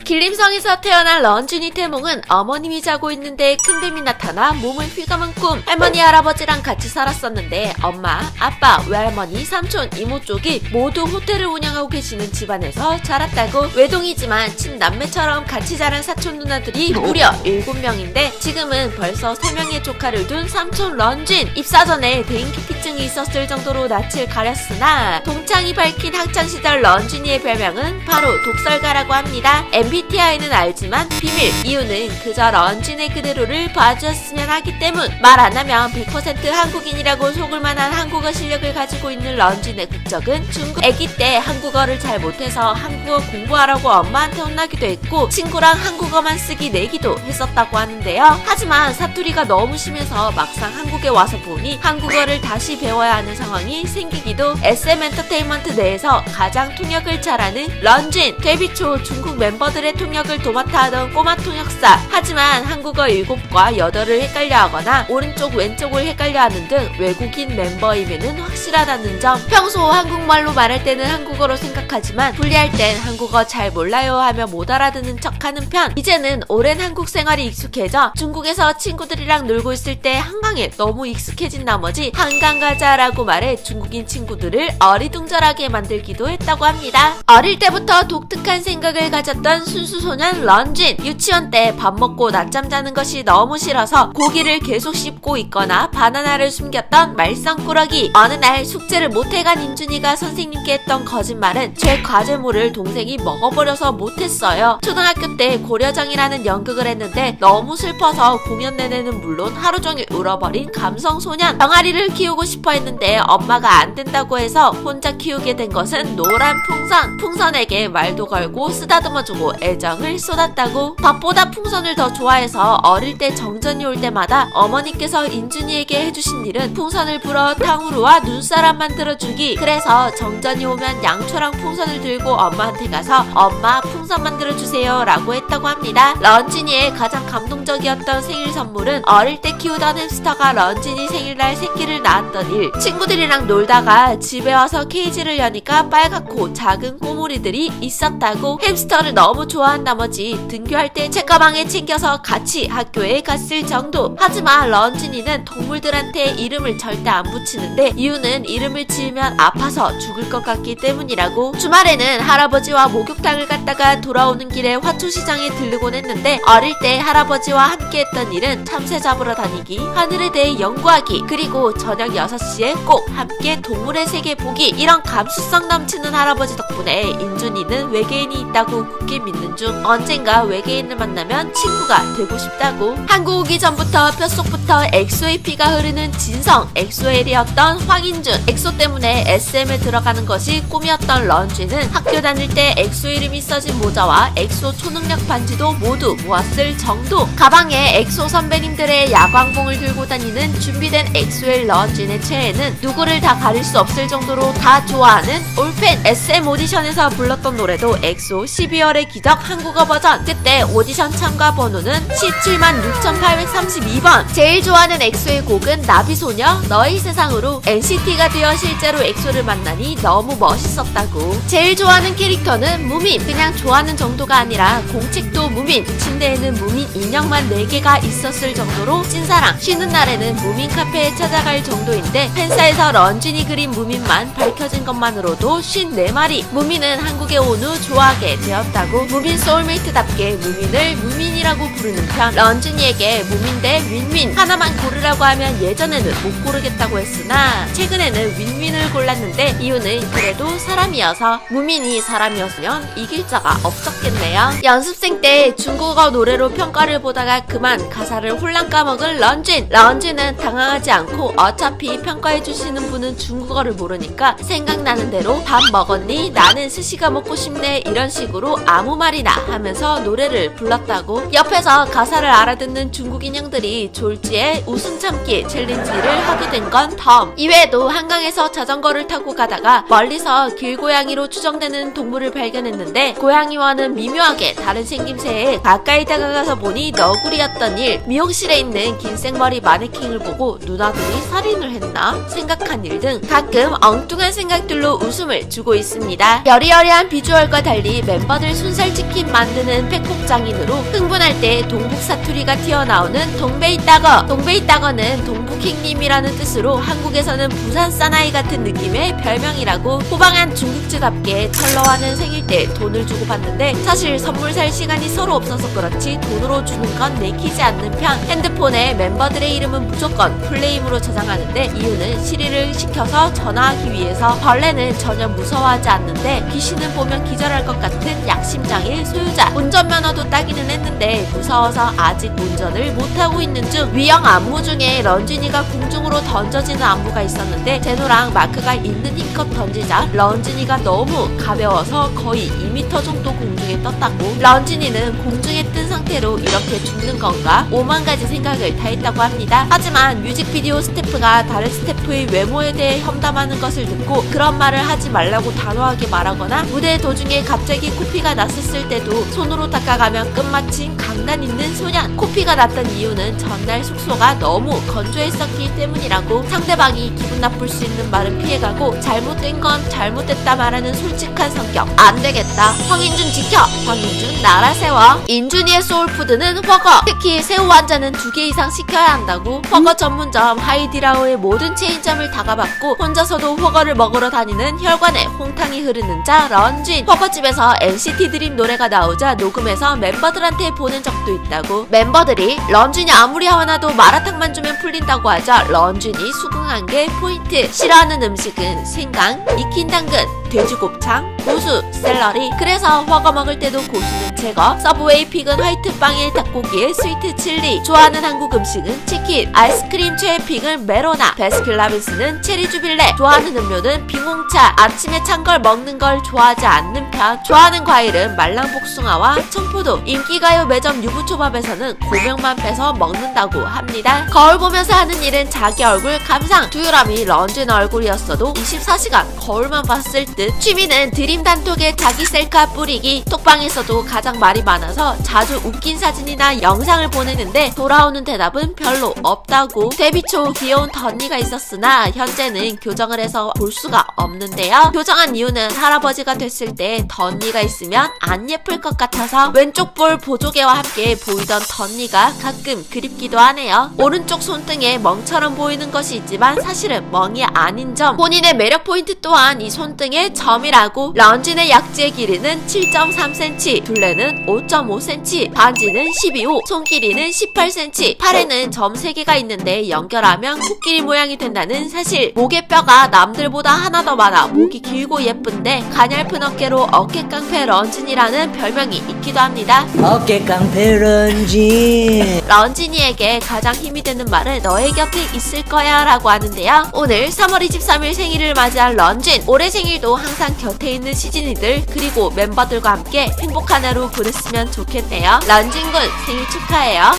길림성에서 태어난 런쥔이 태몽은 어머님이 자고 있는데 큰 뱀이 나타나 몸을 휘감은 꿈. 할머니 할아버지랑 같이 살았었는데 엄마, 아빠, 외할머니, 삼촌, 이모 쪽이 모두 호텔을 운영하고 계시는 집안에서 자랐다고. 외동이지만 친남매처럼 같이 자란 사촌 누나들이 무려 7명인데 지금은 벌써 3명의 조카를 둔 삼촌 런쥔. 입사 전에 대인기피증이 있었을 정도로 낯을 가렸으나 동창이 밝힌 학창시절 런쥔이의 별명은 바로 독설가라고 합니다. MBTI는 알지만 비밀. 이유는 그저 런쥔의 그대로를 봐주었으면 하기 때문. 말 안하면 100% 한국인이라고 속을 만한 한국어 실력을 가지고 있는 런쥔의 국적은 중국. 아기 때 한국어를 잘 못해서 한국어 공부하라고 엄마한테 혼나기도 했고 친구랑 한국어만 쓰기 내기도 했었다고 하는데요. 하지만 사투리가 너무 심해서 막상 한국에 와서 보니 한국어를 다시 배워야 하는 상황이 생기기도. SM 엔터테인먼트 내에서 가장 통역을 잘하는 런쥔. 데뷔 초 중국 멤버들의 통역을 도맡아 하던 꼬마 통역사. 하지만 한국어 7과 8을 헷갈려하거나 오른쪽 왼쪽을 헷갈려하는 등 외국인 멤버임에는 확실하다는 점. 평소 한국말로 말할 때는 한국어로 생각하지만 분리할 땐 한국어 잘 몰라요 하며 못 알아듣는 척하는 편. 이제는 오랜 한국 생활이 익숙해져 중국에서 친구들이랑 놀고 있을 때 한강에 너무 익숙해진 나머지 한강 가자라고 말해 중국인 친구들을 어리둥절하게 만들기도 했다고 합니다. 어릴 때부터 독특한 생각을 가졌던 순수소년 런쥔. 유치원 때 밥 먹고 낮잠 자는 것이 너무 싫어서 고기를 계속 씹고 있거나 바나나를 숨겼던 말썽꾸러기. 어느 날 숙제를 못해간 인준이가 선생님께 했던 거짓말은 제 과제물을 동생이 먹어버려서 못했어요. 초등학교 때 고려정이라는 연극을 했는데 너무 슬퍼서 공연 내내는 물론 하루종일 울어버린 감성소년. 병아리를 키우고 싶어 했는데 엄마가 안 된다고 해서 혼자 키우게 된 것은 노란 풍선. 풍선에게 말도 걸고 쓰다듬어주고 애정을 쏟았다고. 밥보다 풍선을 더 좋아해서 어릴 때 정전이 올 때마다 어머니께서 인준이에게 해주신 일은 풍선을 불어 탕후루와 눈사람 만들어주기. 그래서 정전이 오면 양초랑 풍선을 들고 엄마한테 가서 엄마 풍선 만들어주세요 라고 했다고 합니다. 런쥔이의 가장 감동적이었던 생일 선물은 어릴 때 키우던 햄스터가 런쥔이 생일날 새끼를 낳았던 일. 친구들이랑 놀다가 집에 와서 케이지를 여니까 빨갛고 작은 꼬물이들이 있었다고. 햄스터를 너무 좋아한 나머지 등교할 때 책가방에 챙겨서 같이 학교에 갔을 정도. 하지만 런쥔이는 동물들한테 이름을 절대 안 붙이는데 이유는 이름을 지으면 아파서 죽을 것 같기 때문이라고. 주말에는 할아버지와 목욕탕을 갔다가 돌아오는 길에 화초시장에 들르곤 했는데 어릴 때 할아버지와 함께 했던 일은 참새 잡으러 다니기, 하늘에 대해 연구하기, 그리고 저녁 6시에 꼭 함께 동물의 세계 보기. 이런 감수성 넘치는 할아버지 덕분에 인준이는 외계인이 있다고 굳게 믿는 중 언젠가 외계인을 만나면 친구가 되고 싶다고. 한국 오기 전부터 뼛속부터 엑소의 피가 흐르는 진성 엑소엘이었던 황인준. 엑소 때문에 SM에 들어가는 것이 꿈이었던 런쥔은 학교 다닐 때 엑소 이름이 써진 모자와 엑소 초능력 반지도 모두 모았을 정도. 가방에 엑소 선배님들의 야광봉을 들고 다니는 준비된 엑소엘 런쥔의 최애는 누구를 다 가릴 수 없을 정도로 다 좋아하는 올팬. SM 오디션에서 불렀던 노래도 엑소 12월의 기적 한국어 버전. 그때 오디션 참가 번호는 176,832번. 제일 좋아하는 엑소의 곡은 나비소녀 너의 세상으로. NCT가 되어 실제로 엑소를 만나니 너무 멋있었다고. 제일 좋아하는 캐릭터는 무민. 그냥 좋아하는 정도가 아니라 공책도 무민. 침대에는 무민 인형만 4개가 있었을 정도로 찐사랑. 쉬는 날에는 무민 카페에 찾아갈 정도인데 팬사에서 런쥔이 그린 무민만 밝혀진 것만으로도 54마리. 무민은 한국에 온 후 좋아하게 되었다고. 무민 소울메이트답게 무민을 무민이라고 부르는 편. 런쥔이에게 무민 대 윈윈 하나만 고르라고 하면 예전에는 못 고르겠다고 했으나 최근에는 윈윈을 골랐는데 이유는 그래도 사람이어서. 무민이 사람이었으면 이길 자가 없었겠네요. 연습생 때 중국어 노래로 평가를 보다가 그만 가사를 홀랑 까먹은 런쥔. 런쥔은 당황하지 않고 어차피 평가해주시는 분은 중국어를 모르니까 생각나는 대로 밥 먹었니? 나는 스시가 먹고 싶네. 이런 식으로 아무 말이나 하면서 노래를 불렀다고. 옆에서 가사를 알아듣는 중국인 형들이 졸지에 웃음 참기 챌린지를 하게 된 건 덤. 이외에도 한강에서 자전거를 타고 가다가 멀리서 길고양이로 추정되는 동물을 발견했는데 고양이와는 미묘하게 다른 생김새에 가까이 다가가서 보니 너구리였던 일. 미용실에 있는 긴 생머리 마네킹을 보고 누나들이 살인을 했나 생각한 일 등 가끔 엉뚱한 생각들로 웃음을 주고 있습니다. 여리여리한 비주얼과 달리 멤버들 손살 치킨 만드는 팩폭장인으로 흥분할 때 동북 사투리가 튀어나오는 동베이따거. 동베이따거는 동북행님이라는 뜻으로 한국에서는 부산 사나이 같은 느낌의 별명이라고. 호방한 중국집답게 철러와는 생일 때 돈을 주고 받는데 사실 선물 살 시간이 서로 없어서 그렇지 돈으로 주는 건 내키지 않는 편. 핸드폰에 멤버들의 이름은 무조건 풀네임으로 저장하는데 이유는 시리를 시켜서 전화하기 위해서. 벌레는 전혀 무서워하지 않는데 귀신은 보면 기절할 것 같은 약심장일 소유자. 운전면허도 따기는 했는데 무서워서 아직 운전을 못하고 있는 중. 위형 안무 중에 런쥔이가 궁중으로 던져지는 안무가 있었는데 제노랑 마크가 있는 힘껏 던지자 런쥔이가 너무 가벼워서 거의 2m 정도 공중에 떴다고. 런쥔이는 공중에 뜬 상태로 이렇게 죽는 건가 5만 가지 생각을 다 했다고 합니다. 하지만 뮤직비디오 스태프가 다른 스태프의 외모에 대해 험담하는 것을 듣고 그런 말을 하지 말라고 단호하게 말하거나 무대 도중에 갑자기 코피가 났었을 때도 손으로 닦아가면 끝마친 강단 있는 소년. 코피가 났던 이유는 전날 숙소가 너무 건조했었기 때문이라고. 상대방이 기분 나쁠 수 있는 말은 피해가고 잘못된 건 잘못됐다 말하는 솔직한 성격. 안 되겠다. 황인준 지켜. 황인준 나라 세워. 인준이의 소울푸드는 훠궈. 특히 새우 완자는 2개 이상 시켜야 한다고. 훠궈 전문점 하이디라오의 모든 체인점을 다 가봤고 혼자서도 훠궈를 먹으러 다니는 혈관에 홍탕이 흐르는 자 런쥔. 훠궈집에서 NCT 드림 노래가 나오자 녹음해서 멤버들한테 보낸 적도 있다고. 멤버들이 런쥔이 아무리 화나도 마라탕만 주면 풀린다고 하자 런쥔이 수긍한 게 포인트. 싫어하는 음식은 생강, 익힌 당근, 돼지곱창, 고수, 샐러리. 그래서 훠궈 먹을 때도 고수는 제거. 서브웨이 픽은 화이트 빵에 닭고기에 스위트 칠리. 좋아하는 한국 음식은 치킨. 아이스크림 최애 픽은 메로나. 베스킨라빈스는 체리 주빌레. 좋아하는 음료는 빙홍차. 아침에 찬 걸 먹는 걸 좋아하지 않는 편. 좋아하는 과일은 말랑복숭아와 청포도. 인기가요 매점 유부초밥에서는 고명만 빼서 먹는다고 합니다. 거울 보면서 하는 일은 자기 얼굴 감상. 두유람이 런쥔 얼굴이었어도 24시간 거울만 봤을 듯. 취미는 드림 단톡에 자기 셀카 뿌리기. 톡방에서도 가장 말이 많아서 자주 웃긴 사진이나 영상을 보내는데 돌아오는 대답은 별로 없다고. 데뷔 초 귀여운 덧니가 있었으나 현재는 교정을 해서 볼 수가 없는데요. 교정한 이유는 할아버지가 됐을 때 덧니가 있으면 안 예쁠 것 같아서. 왼쪽 볼 보조개와 함께 보이던 덧니가 가끔 그립기도 하네요. 오른쪽 손등에 멍처럼 보이는 것이 있지만 사실은 멍이 아닌 점. 본인의 매력 포인트 또한 이 손등의 점이라고. 런쥔의 약지의 길이는 7.3cm, 둘레는 5.5cm, 반지는 12호, 손길이는 18cm. 팔에는 점 3개가 있는데 연결하면 코끼리 모양이 된다는 사실. 목의 뼈가 남들보다 하나 더 많아 목이 길고 예쁜데 가냘픈 어깨로 어깨깡패 런쥔이라는 별명이 있기도 합니다. 어깨깡패 런쥔. 런쥔이에게 가장 힘이 되는 말은 너의 곁에 있을 거야 라고 하는데요. 오늘 3월 23일 생일을 맞이한 런쥔. 올해 생일도 항상 곁에 있는 시즈니들 그리고 멤버들과 함께 행복한 하루 보냈으면 좋겠네요. 런쥔군 생일 축하해요.